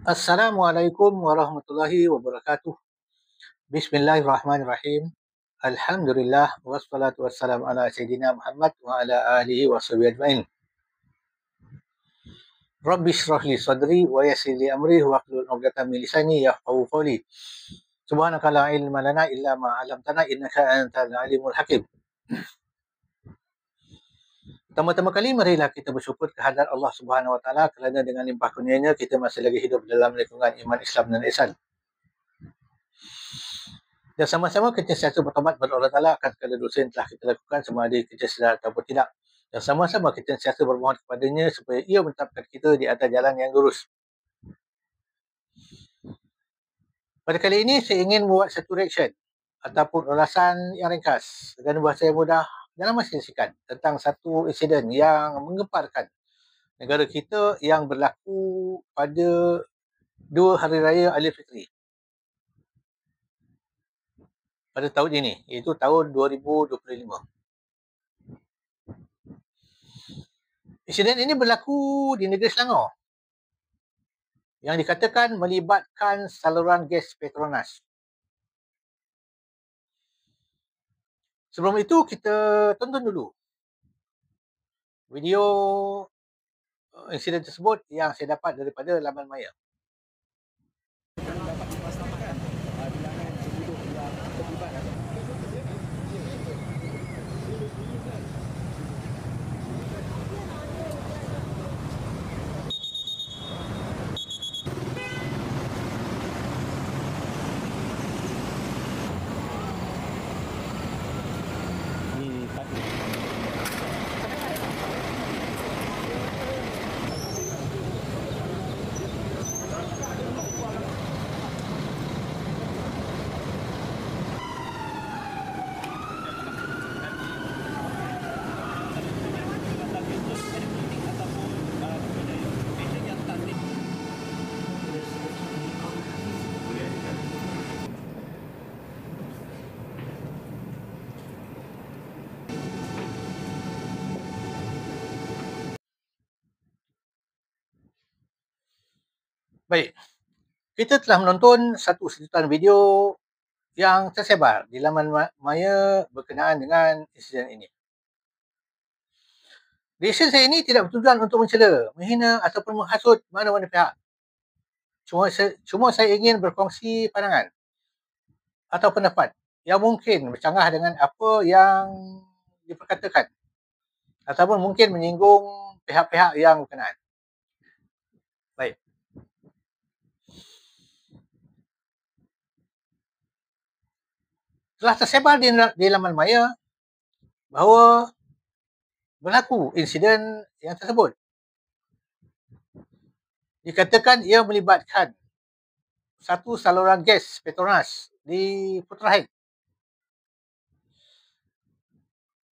Assalamualaikum warahmatullahi wabarakatuh. Bismillahirrahmanirrahim. Alhamdulillah wassalatu wassalamu ala sayyidina Muhammad wa ala alihi wa sahbihi ajmain. Rabbi shrah li sadri wa yassir li amri wa hlul 'uqdatam min lisani yafqahu qawli. Subhanaka la ilma lana illa ma 'allamtana innaka antal alimul hakim. Pertama-tama kali marilah kita bersyukur kehadrat Allah Subhanahu wa taala kerana dengan limpah kurnianya kita masih lagi hidup dalam lingkungan iman Islam dan ihsan. Dan sama-sama kita sentiasa bertaubat kepada Allah Ta'ala akan segala dosa yang telah kita lakukan sama ada kita sedar ataupun tidak. Dan sama-sama kita sentiasa bermohon kepadanya supaya ia menetapkan kita di atas jalan yang lurus. Pada kali ini saya ingin membuat satu reaction ataupun ulasan yang ringkas dengan bahasa yang mudah dalam masa yang singkat tentang satu insiden yang menggemparkan negara kita yang berlaku pada 2 hari raya Aidilfitri pada tahun ini, iaitu tahun 2025. Insiden ini berlaku di negeri Selangor yang dikatakan melibatkan saluran gas Petronas. Sebelum itu kita tonton dulu video insiden tersebut yang saya dapat daripada laman maya. Dapat dipastikan bilangan penduduk yang terlibat. Baik, kita telah menonton satu sejutan video yang tersebar di laman maya berkenaan dengan insiden ini. Reaction saya ini tidak bertujuan untuk mencela, menghina ataupun menghasut mana-mana pihak. Cuma saya ingin berkongsi pandangan atau pendapat yang mungkin bercanggah dengan apa yang diperkatakan ataupun mungkin menyinggung pihak-pihak yang berkenaan. Baik. Telah tersebar di laman maya bahawa berlaku insiden yang tersebut. Dikatakan ia melibatkan satu saluran gas Petronas di Putrajaya.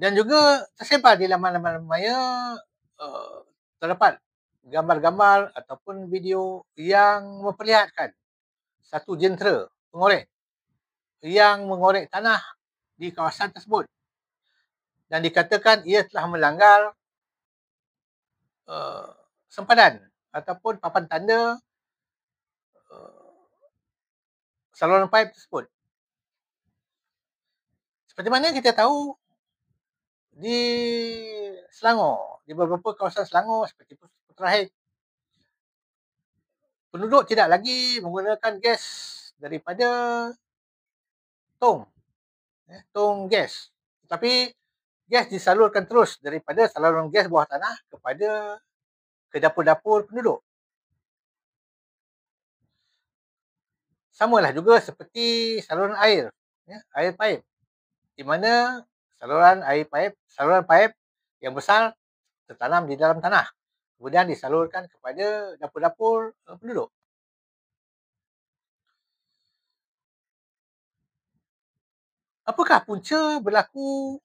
Dan juga tersebar di laman-laman maya terdapat gambar-gambar ataupun video yang memperlihatkan satu jentera pengorek yang mengorek tanah di kawasan tersebut dan dikatakan ia telah melanggar sempadan ataupun papan tanda saluran paip tersebut. Seperti mana kita tahu, di Selangor, di beberapa kawasan Selangor seperti Putrajaya, penduduk tidak lagi menggunakan gas daripada tong gas, tetapi gas disalurkan terus daripada saluran gas bawah tanah ke dapur-dapur penduduk. Samalah juga seperti saluran air, air paip, di mana saluran paip yang besar tertanam di dalam tanah, kemudian disalurkan kepada dapur-dapur penduduk. Apakah punca berlaku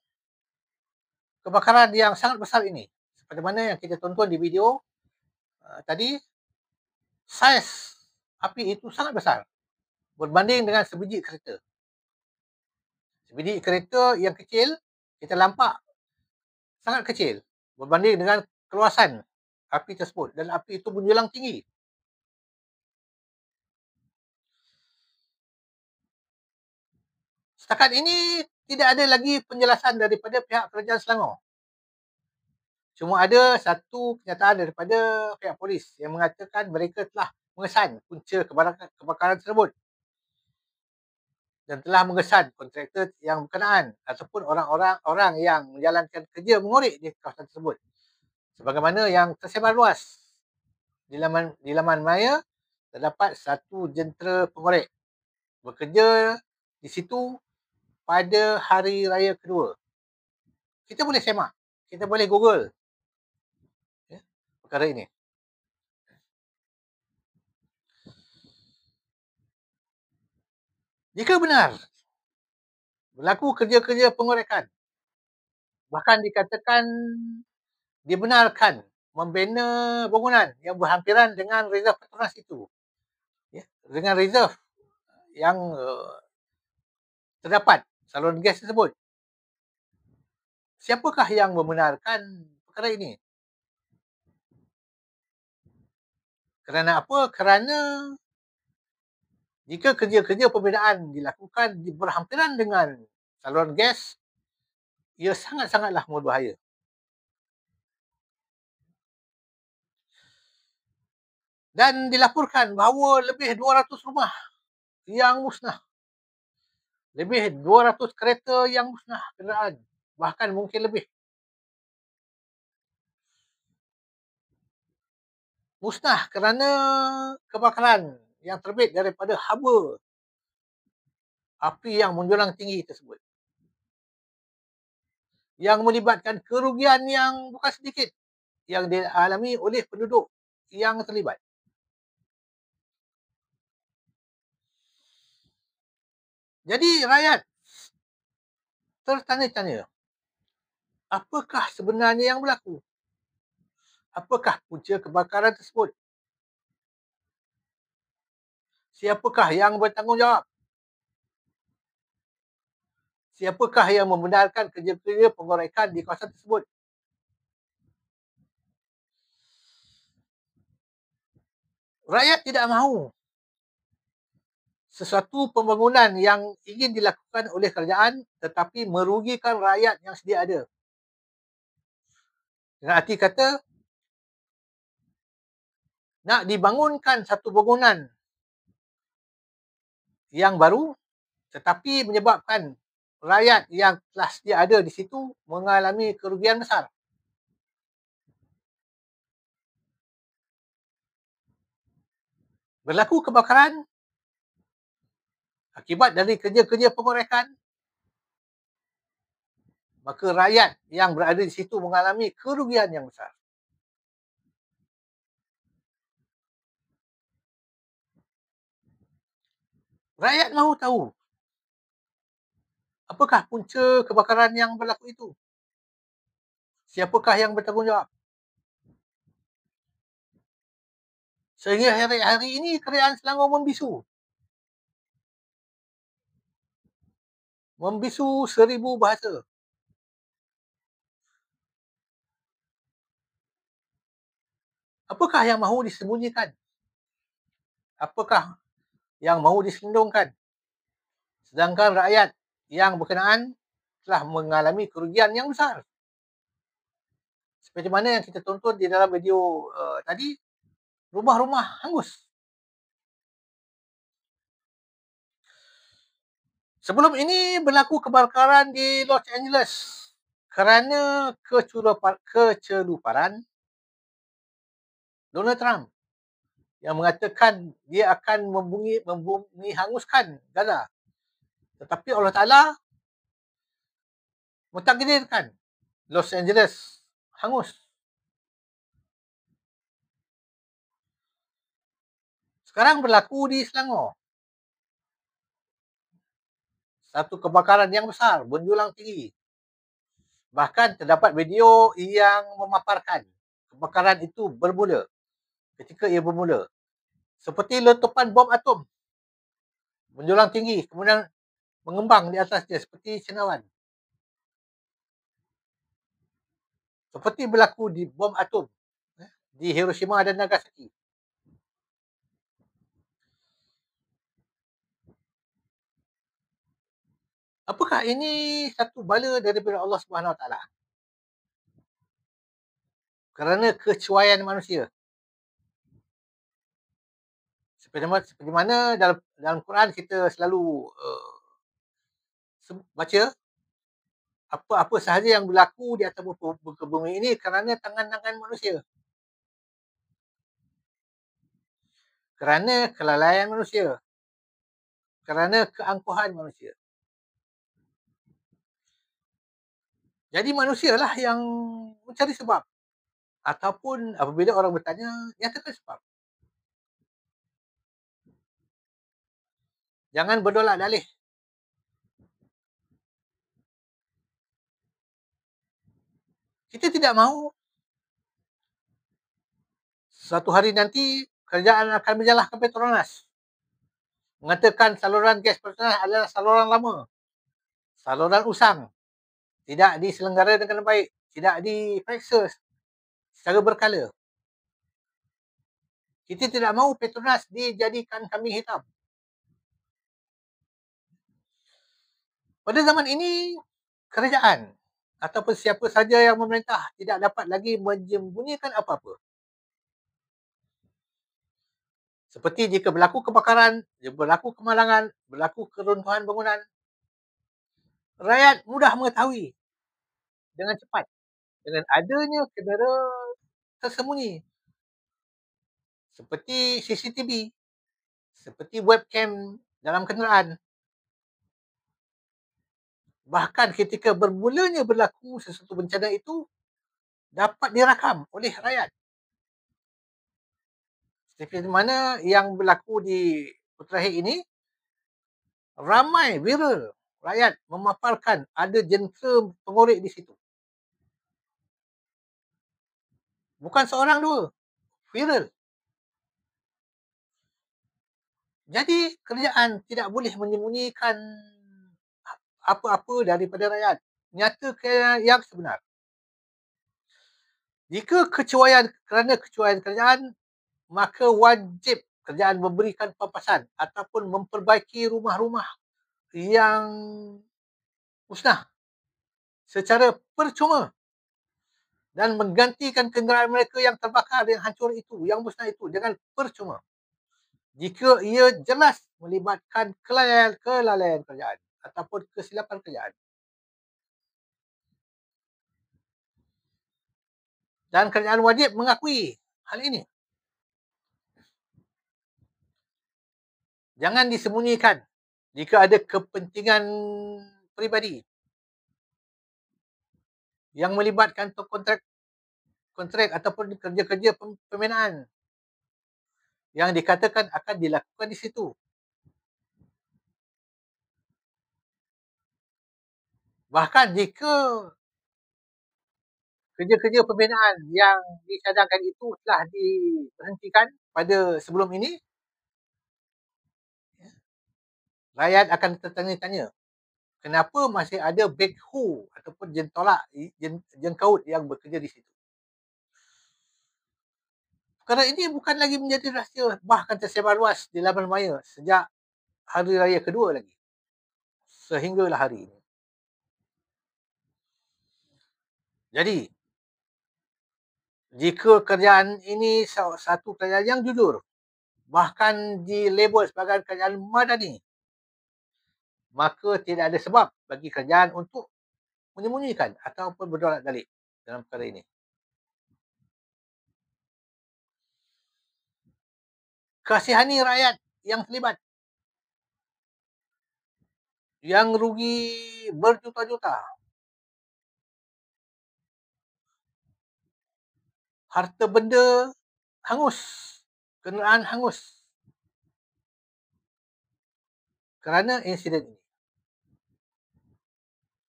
kebakaran yang sangat besar ini? Seperti mana yang kita tonton di video tadi, saiz api itu sangat besar berbanding dengan sebiji kereta. Sebiji kereta yang kecil, kita nampak sangat kecil berbanding dengan keluasan api tersebut, dan api itu menjulang tinggi. Setakat ini tidak ada lagi penjelasan daripada pihak kerajaan Selangor. Cuma ada satu kenyataan daripada pihak polis yang mengatakan mereka telah mengesan punca kebakaran tersebut dan telah mengesan kontraktor yang berkenaan ataupun orang yang menjalankan kerja mengorek di kawasan tersebut. Sebagaimana yang tersebar luas di laman maya, terdapat satu jentera pengorek bekerja di situ pada hari raya kedua. Kita boleh semak, kita boleh Google perkara ini. Jika benar berlaku kerja-kerja pengorekan, bahkan dikatakan dibenarkan membina bangunan yang berhampiran dengan reserve Petronas itu, dengan reserve yang terdapat saluran gas tersebut. Siapakah yang membenarkan perkara ini? Kerana apa? Kerana jika kerja-kerja pembinaan dilakukan berhampiran dengan saluran gas, ia sangat-sangatlah berbahaya. Dan dilaporkan bahawa lebih 200 rumah yang musnah. Lebih 200 kereta yang musnah kenderaan. Bahkan mungkin lebih. Musnah kerana kebakaran yang terbit daripada haba api yang menjulang tinggi tersebut. Yang melibatkan kerugian yang bukan sedikit yang dialami oleh penduduk yang terlibat. Jadi rakyat tertanya-tanya, apakah sebenarnya yang berlaku? Apakah punca kebakaran tersebut? Siapakah yang bertanggungjawab? Siapakah yang membenarkan kerja-kerja pengorekan di kawasan tersebut? Rakyat tidak mahu sesuatu pembangunan yang ingin dilakukan oleh kerajaan tetapi merugikan rakyat yang sedia ada. Dengan arti kata, nak dibangunkan satu bangunan yang baru tetapi menyebabkan rakyat yang telah sedia ada di situ mengalami kerugian besar. Berlaku kebakaran akibat dari kerja-kerja pengorekan, maka rakyat yang berada di situ mengalami kerugian yang besar. Rakyat mahu tahu apakah punca kebakaran yang berlaku itu. Siapakah yang bertanggungjawab? Sehingga hari-hari ini kerajaan Selangor membisu. Membisu 1000 bahasa. Apakah yang mahu disembunyikan? Apakah yang mahu diselindungkan? Sedangkan rakyat yang berkenaan telah mengalami kerugian yang besar. Seperti mana yang kita tonton di dalam video tadi, rumah-rumah hangus. Sebelum ini berlaku kebakaran di Los Angeles kerana keceluparan Donald Trump yang mengatakan dia akan membumi hanguskan Gaza. Tetapi Allah Ta'ala mentakdirkan Los Angeles hangus. Sekarang berlaku di Selangor. Satu kebakaran yang besar, menjulang tinggi. Bahkan terdapat video yang memaparkan kebakaran itu bermula. Ketika ia bermula. Seperti letupan bom atom. Menjulang tinggi, kemudian mengembang di atasnya seperti cendawan. Seperti berlaku di bom atom di Hiroshima dan Nagasaki. Apakah ini satu bala daripada Allah Subhanahu Wa Taala? Kerana kecuaian manusia. Seperti mana dalam Quran kita selalu baca apa-apa sahaja yang berlaku di atas muka bumi ini kerana tangan-tangan manusia. Kerana kelalaian manusia. Kerana keangkuhan manusia. Jadi manusialah yang mencari sebab. Ataupun apabila orang bertanya, nyatakan sebab. Jangan berdolak dalih. Kita tidak mahu suatu hari nanti kerajaan akan menyalahkan Petronas. Mengatakan saluran gas Petronas adalah saluran lama. Saluran usang. Tidak diselenggara dengan baik. Tidak diperiksa secara berkala. Kita tidak mahu Petronas dijadikan kambing hitam. Pada zaman ini, kerajaan ataupun siapa saja yang memerintah tidak dapat lagi menyembunyikan apa-apa. Seperti jika berlaku kebakaran, berlaku kemalangan, berlaku keruntuhan bangunan, rakyat mudah mengetahui dengan cepat dengan adanya kamera tersembunyi seperti CCTV, seperti webcam dalam kenderaan. Bahkan ketika bermulanya berlaku sesuatu bencana itu dapat dirakam oleh rakyat. Seperti mana yang berlaku di Putrajaya ini, ramai viral rakyat memaparkan ada jentera pengorek di situ. Bukan seorang dua, viral. Jadi kerajaan tidak boleh menyembunyikan apa-apa daripada rakyat. Nyatakan yang sebenar. Jika kerana kecuaian kerajaan, maka wajib kerajaan memberikan pampasan ataupun memperbaiki rumah-rumah yang musnah secara percuma dan menggantikan kenderaan mereka yang terbakar, yang hancur itu, yang musnah itu dengan percuma. Jika ia jelas melibatkan kelalaian kerajaan ataupun kesilapan kerajaan. Dan kerajaan wajib mengakui hal ini. Jangan disembunyikan jika ada kepentingan peribadi yang melibatkan kontrak ataupun kerja-kerja pembinaan yang dikatakan akan dilakukan di situ. Bahkan jika kerja-kerja pembinaan yang dicadangkan itu telah diberhentikan pada sebelum ini, rakyat akan tertanya-tanya, kenapa masih ada backhoe ataupun jengkaut yang bekerja di situ. Perkara ini bukan lagi menjadi rahsia, bahkan tersebar luas di laman maya sejak hari raya kedua lagi. Sehinggalah hari ini. Jadi, jika kerajaan ini satu kerajaan yang jujur, bahkan dilabel sebagai kerajaan madani, maka tidak ada sebab bagi kerajaan untuk menyembunyikan ataupun berdolak dalik dalam perkara ini. Kasihani rakyat yang terlibat, yang rugi berjuta-juta, harta benda hangus, kenderaan hangus kerana insiden ini.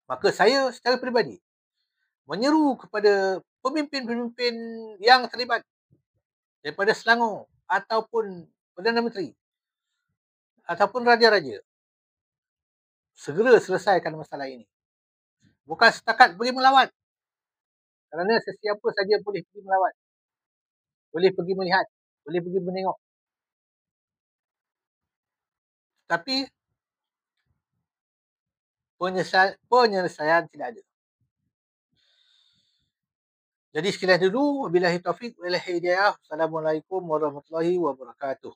Maka saya secara peribadi menyeru kepada pemimpin-pemimpin yang terlibat daripada Selangor ataupun Perdana Menteri ataupun raja-raja, segera selesaikan masalah ini. Bukan setakat pergi melawat, kerana sesiapa saja boleh pergi melawat, boleh pergi melihat, boleh pergi menengok. Tapi penyelesaian tidak ada. Jadi sekian dulu, wabillahi taufik wal hidayah. Assalamualaikum warahmatullahi wabarakatuh.